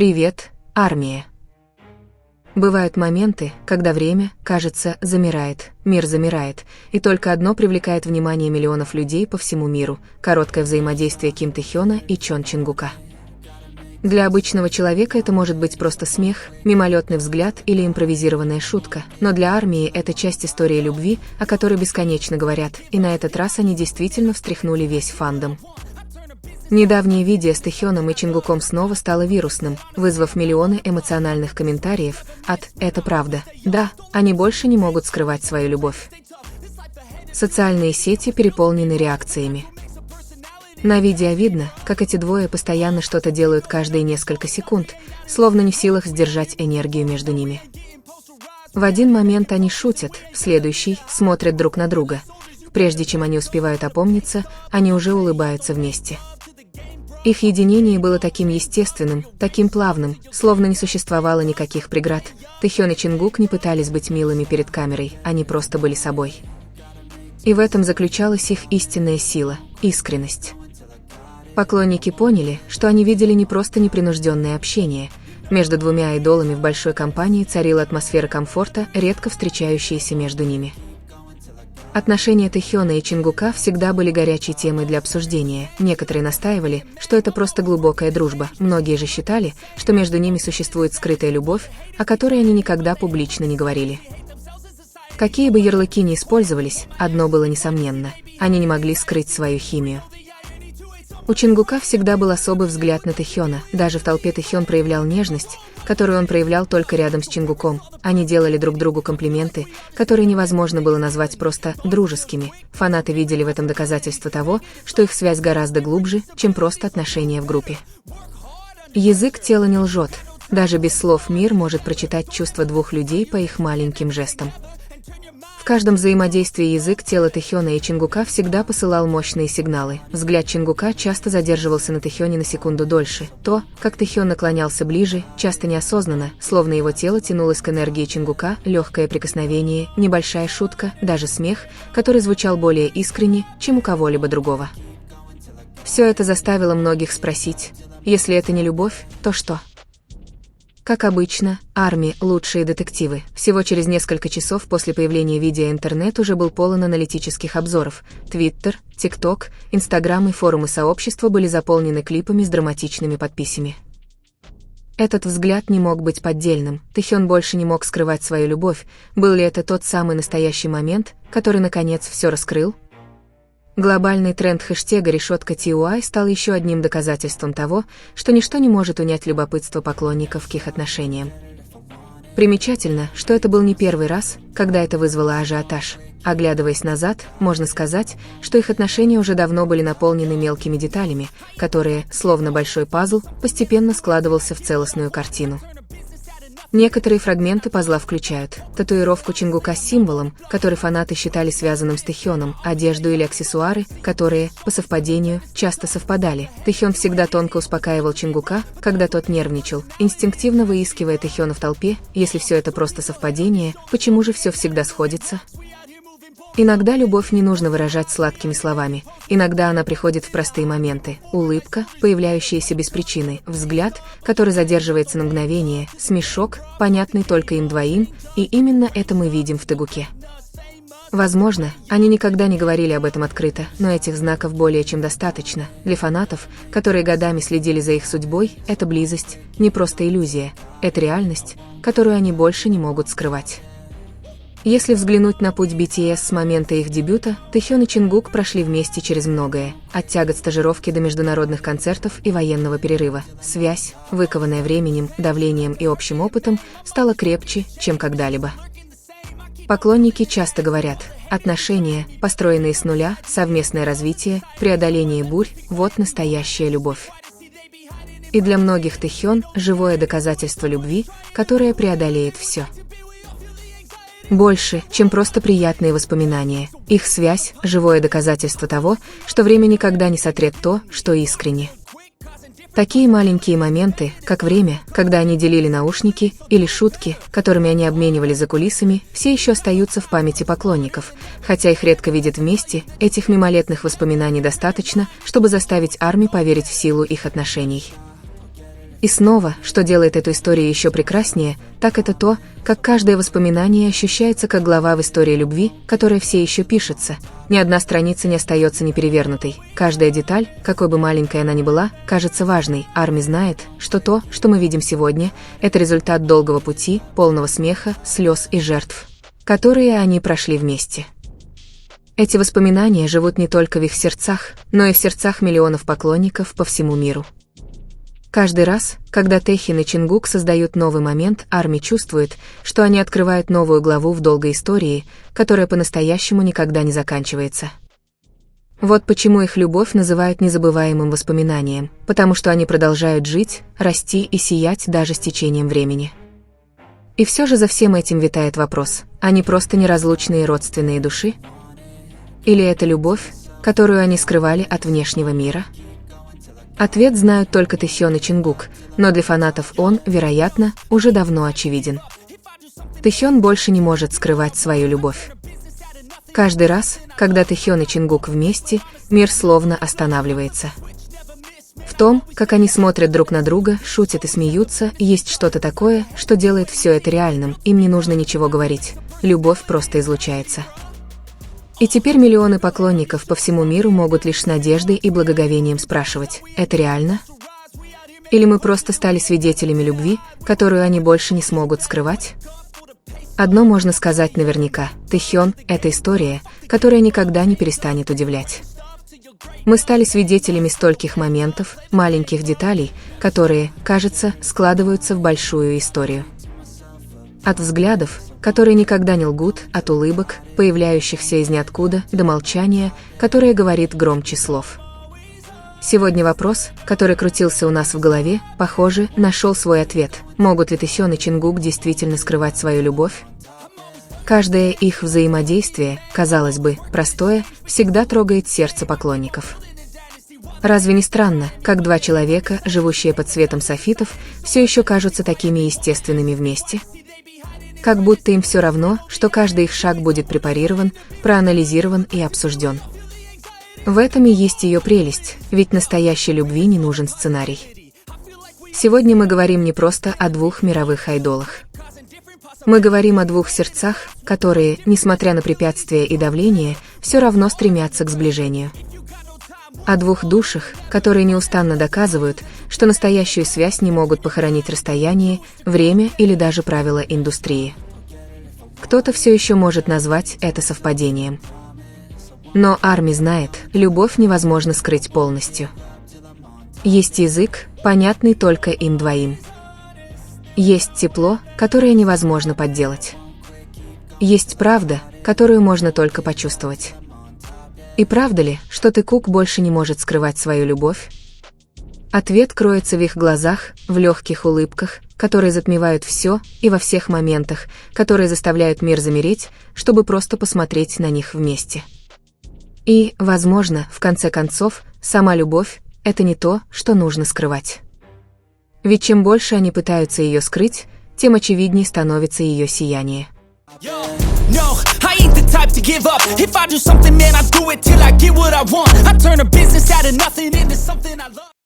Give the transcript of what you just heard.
Привет, армия. Бывают моменты, когда время, кажется, замирает, мир замирает, и только одно привлекает внимание миллионов людей по всему миру – короткое взаимодействие Ким Тэ-хёна и Чон Чин-гука. Для обычного человека это может быть просто смех, мимолетный взгляд или импровизированная шутка, но для армии это часть истории любви, о которой бесконечно говорят, и на этот раз они действительно встряхнули весь фандом. Недавнее видео с Тэ-хёном и Чингуком снова стало вирусным, вызвав миллионы эмоциональных комментариев от «это правда», «да, они больше не могут скрывать свою любовь». Социальные сети переполнены реакциями. На видео видно, как эти двое постоянно что-то делают каждые несколько секунд, словно не в силах сдержать энергию между ними. В один момент они шутят, в следующий смотрят друг на друга. Прежде чем они успевают опомниться, они уже улыбаются вместе. Их единение было таким естественным, таким плавным, словно не существовало никаких преград. Тэ-хён и Чингук не пытались быть милыми перед камерой, они просто были собой. И в этом заключалась их истинная сила, искренность. Поклонники поняли, что они видели не просто непринужденное общение. Между двумя айдолами в большой компании царила атмосфера комфорта, редко встречающаяся между ними. Отношения Тэ-хёна и Чингука всегда были горячей темой для обсуждения. Некоторые настаивали, что это просто глубокая дружба. Многие же считали, что между ними существует скрытая любовь, о которой они никогда публично не говорили. Какие бы ярлыки ни использовались, одно было несомненно – они не могли скрыть свою химию. У Чингука всегда был особый взгляд на Тэ-хёна. Даже в толпе Тэ-хён проявлял нежность, которую он проявлял только рядом с Чингуком. Они делали друг другу комплименты, которые невозможно было назвать просто дружескими. Фанаты видели в этом доказательство того, что их связь гораздо глубже, чем просто отношения в группе. Язык тела не лжет. Даже без слов мир может прочитать чувства двух людей по их маленьким жестам. В каждом взаимодействии язык тела Тэ-хёна и Чингука всегда посылал мощные сигналы. Взгляд Чингука часто задерживался на Тэ-хёне на секунду дольше. То, как Тэ-хён наклонялся ближе, часто неосознанно, словно его тело тянулось к энергии Чингука, легкое прикосновение, небольшая шутка, даже смех, который звучал более искренне, чем у кого-либо другого. Все это заставило многих спросить, если это не любовь, то что? Как обычно, армия – лучшие детективы. Всего через несколько часов после появления видео интернет уже был полон аналитических обзоров. Твиттер, ТикТок, Инстаграм и форумы сообщества были заполнены клипами с драматичными подписями. Этот взгляд не мог быть поддельным. Тэ-хён больше не мог скрывать свою любовь. Был ли это тот самый настоящий момент, который наконец все раскрыл? Глобальный тренд хэштега #TUI стал еще одним доказательством того, что ничто не может унять любопытство поклонников к их отношениям. Примечательно, что это был не первый раз, когда это вызвало ажиотаж. Оглядываясь назад, можно сказать, что их отношения уже давно были наполнены мелкими деталями, которые, словно большой пазл, постепенно складывался в целостную картину. Некоторые фрагменты пазла включают татуировку Чингука с символом, который фанаты считали связанным с Тэ-хёном, одежду или аксессуары, которые, по совпадению, часто совпадали. Тэ-хён всегда тонко успокаивал Чингука, когда тот нервничал, инстинктивно выискивая Тэ-хёна в толпе. Если все это просто совпадение, почему же все всегда сходится? Иногда любовь не нужно выражать сладкими словами, иногда она приходит в простые моменты. Улыбка, появляющаяся без причины, взгляд, который задерживается на мгновение, смешок, понятный только им двоим, и именно это мы видим в Тэ-гуке. Возможно, они никогда не говорили об этом открыто, но этих знаков более чем достаточно. Для фанатов, которые годами следили за их судьбой, эта близость не просто иллюзия, это реальность, которую они больше не могут скрывать. Если взглянуть на путь BTS с момента их дебюта, Тэ-хён и Чингук прошли вместе через многое, от тягот стажировки до международных концертов и военного перерыва. Связь, выкованная временем, давлением и общим опытом, стала крепче, чем когда-либо. Поклонники часто говорят, отношения, построенные с нуля, совместное развитие, преодоление бурь – вот настоящая любовь. И для многих Тэ-хён – живое доказательство любви, которое преодолеет все. Больше, чем просто приятные воспоминания. Их связь – живое доказательство того, что время никогда не сотрет то, что искренне. Такие маленькие моменты, как время, когда они делили наушники, или шутки, которыми они обменивались за кулисами, все еще остаются в памяти поклонников. Хотя их редко видят вместе, этих мимолетных воспоминаний достаточно, чтобы заставить армию поверить в силу их отношений. И снова, что делает эту историю еще прекраснее, так это то, как каждое воспоминание ощущается как глава в истории любви, которая все еще пишется. Ни одна страница не остается неперевернутой. Каждая деталь, какой бы маленькой она ни была, кажется важной. Арми знает, что то, что мы видим сегодня, это результат долгого пути, полного смеха, слез и жертв, которые они прошли вместе. Эти воспоминания живут не только в их сердцах, но и в сердцах миллионов поклонников по всему миру. Каждый раз, когда Тэхин и Чингук создают новый момент, Арми чувствует, что они открывают новую главу в долгой истории, которая по-настоящему никогда не заканчивается. Вот почему их любовь называют незабываемым воспоминанием, потому что они продолжают жить, расти и сиять даже с течением времени. И все же за всем этим витает вопрос: они просто неразлучные родственные души? Или это любовь, которую они скрывали от внешнего мира? Ответ знают только Тэхён и Чингук, но для фанатов он, вероятно, уже давно очевиден. Тэхён больше не может скрывать свою любовь. Каждый раз, когда Тэхён и Чингук вместе, мир словно останавливается. В том, как они смотрят друг на друга, шутят и смеются, есть что-то такое, что делает все это реальным, им не нужно ничего говорить, любовь просто излучается. И теперь миллионы поклонников по всему миру могут лишь с надеждой и благоговением спрашивать: это реально? Или мы просто стали свидетелями любви, которую они больше не смогут скрывать? Одно можно сказать наверняка: Тэхён — это история, которая никогда не перестанет удивлять. Мы стали свидетелями стольких моментов, маленьких деталей, которые, кажется, складываются в большую историю. От взглядов, которые никогда не лгут, от улыбок, появляющихся из ниоткуда, до молчания, которое говорит громче слов. Сегодня вопрос, который крутился у нас в голове, похоже, нашел свой ответ. Могут ли Тэхён и Чингук действительно скрывать свою любовь? Каждое их взаимодействие, казалось бы, простое, всегда трогает сердце поклонников. Разве не странно, как два человека, живущие под светом софитов, все еще кажутся такими естественными вместе? Как будто им все равно, что каждый их шаг будет препарирован, проанализирован и обсужден. В этом и есть ее прелесть, ведь настоящей любви не нужен сценарий. Сегодня мы говорим не просто о двух мировых айдолах. Мы говорим о двух сердцах, которые, несмотря на препятствия и давление, все равно стремятся к сближению. О двух душах, которые неустанно доказывают, что настоящую связь не могут похоронить расстояние, время или даже правила индустрии. Кто-то все еще может назвать это совпадением. Но Арми знает, любовь невозможно скрыть полностью. Есть язык, понятный только им двоим. Есть тепло, которое невозможно подделать. Есть правда, которую можно только почувствовать. И правда ли, что Тэкук больше не может скрывать свою любовь? Ответ кроется в их глазах, в легких улыбках, которые затмевают все, и во всех моментах, которые заставляют мир замереть, чтобы просто посмотреть на них вместе. И, возможно, в конце концов, сама любовь — это не то, что нужно скрывать. Ведь чем больше они пытаются ее скрыть, тем очевиднее становится ее сияние. No, I ain't the type to give up. If I do something, man, I do it till I get what I want. I turn a business out of nothing into something I love.